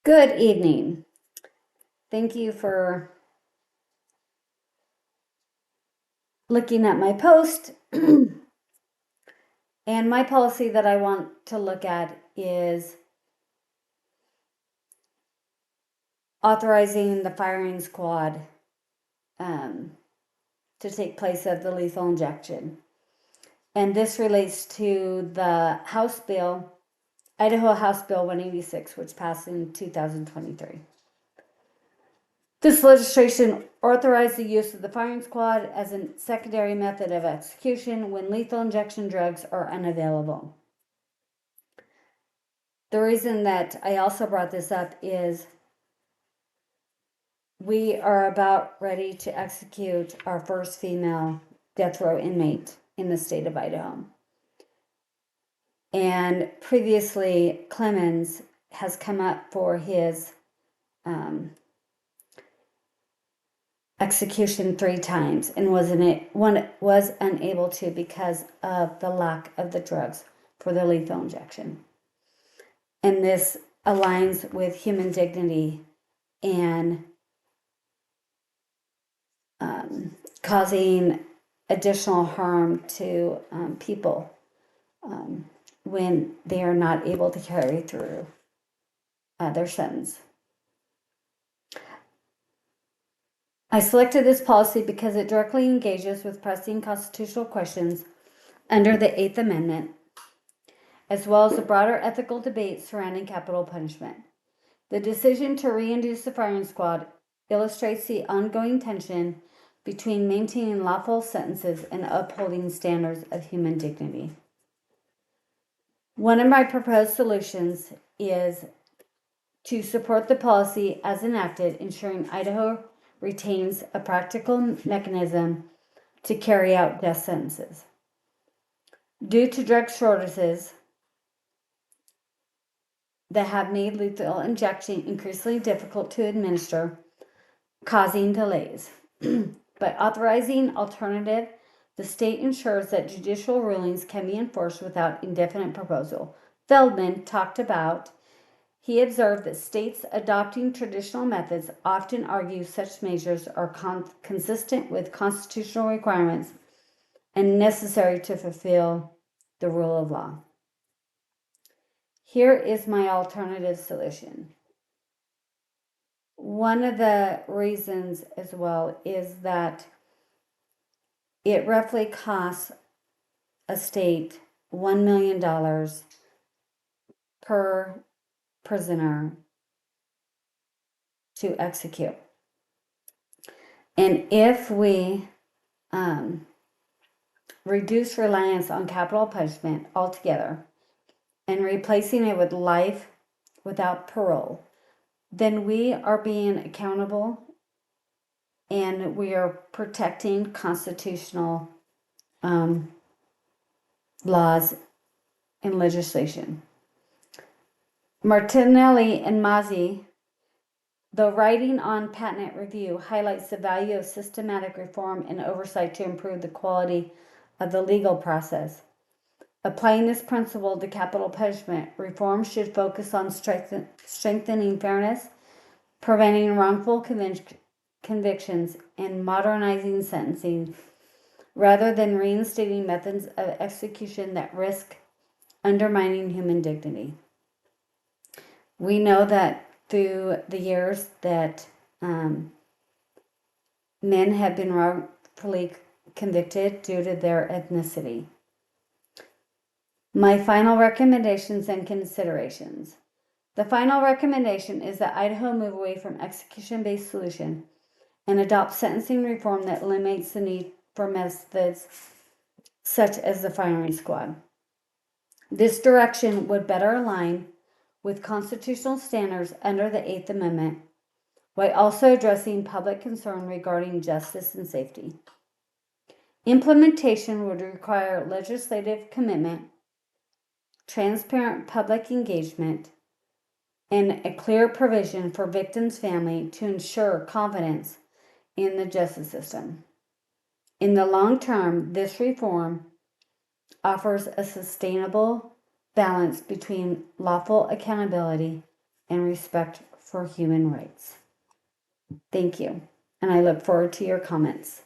Good evening. Thank you for looking at my post. And my policy that I want to look at is authorizing the firing squad to take place of the lethal injection. And this relates to the House Bill, Idaho House Bill 186, which passed in 2023. This legislation authorized the use of the firing squad as a secondary method of execution when lethal injection drugs are unavailable. The reason that I also brought this up is we are about ready to execute our first female death row inmate in the state of Idaho. And previously, Clemens has come up for his execution 3 times and was unable to because of the lack of the drugs for the lethal injection. And this aligns with human dignity and causing additional harm to people when they are not able to carry through their sentence. I selected this policy because it directly engages with pressing constitutional questions under the 8th Amendment, as well as the broader ethical debate surrounding capital punishment. The decision to reintroduce the firing squad illustrates the ongoing tension between maintaining lawful sentences and upholding standards of human dignity. One of my proposed solutions is to support the policy as enacted, ensuring Idaho retains a practical mechanism to carry out death sentences. Due to drug shortages that have made lethal injection increasingly difficult to administer, causing delays. By authorizing alternative, the state ensures that judicial rulings can be enforced without indefinite proposal. Feldman talked about, he observed that states adopting traditional methods often argue such measures are consistent with constitutional requirements and necessary to fulfill the rule of law. Here is my alternative solution. One of the reasons as well is that it roughly costs a state $1 million per prisoner to execute. And if we reduce reliance on capital punishment altogether and replacing it with life without parole, then we are being accountable and we are protecting constitutional laws and legislation. Martinelli and Mazzi, the writing on patent review, highlights the value of systematic reform and oversight to improve the quality of the legal process. Applying this principle to capital punishment, reform should focus on strengthening fairness, preventing wrongful convictions, and modernizing sentencing, rather than reinstating methods of execution that risk undermining human dignity. We know that through the years that men have been wrongfully convicted due to their ethnicity. My final recommendations and considerations. The final recommendation is that Idaho move away from execution-based solution and adopt sentencing reform that eliminates the need for methods such as the firing squad. This direction would better align with constitutional standards under the 8th Amendment, while also addressing public concern regarding justice and safety. Implementation would require legislative commitment, transparent public engagement, and a clear provision for victims' family to ensure confidence in the justice system. In the long term, this reform offers a sustainable balance between lawful accountability and respect for human rights. Thank you, and I look forward to your comments.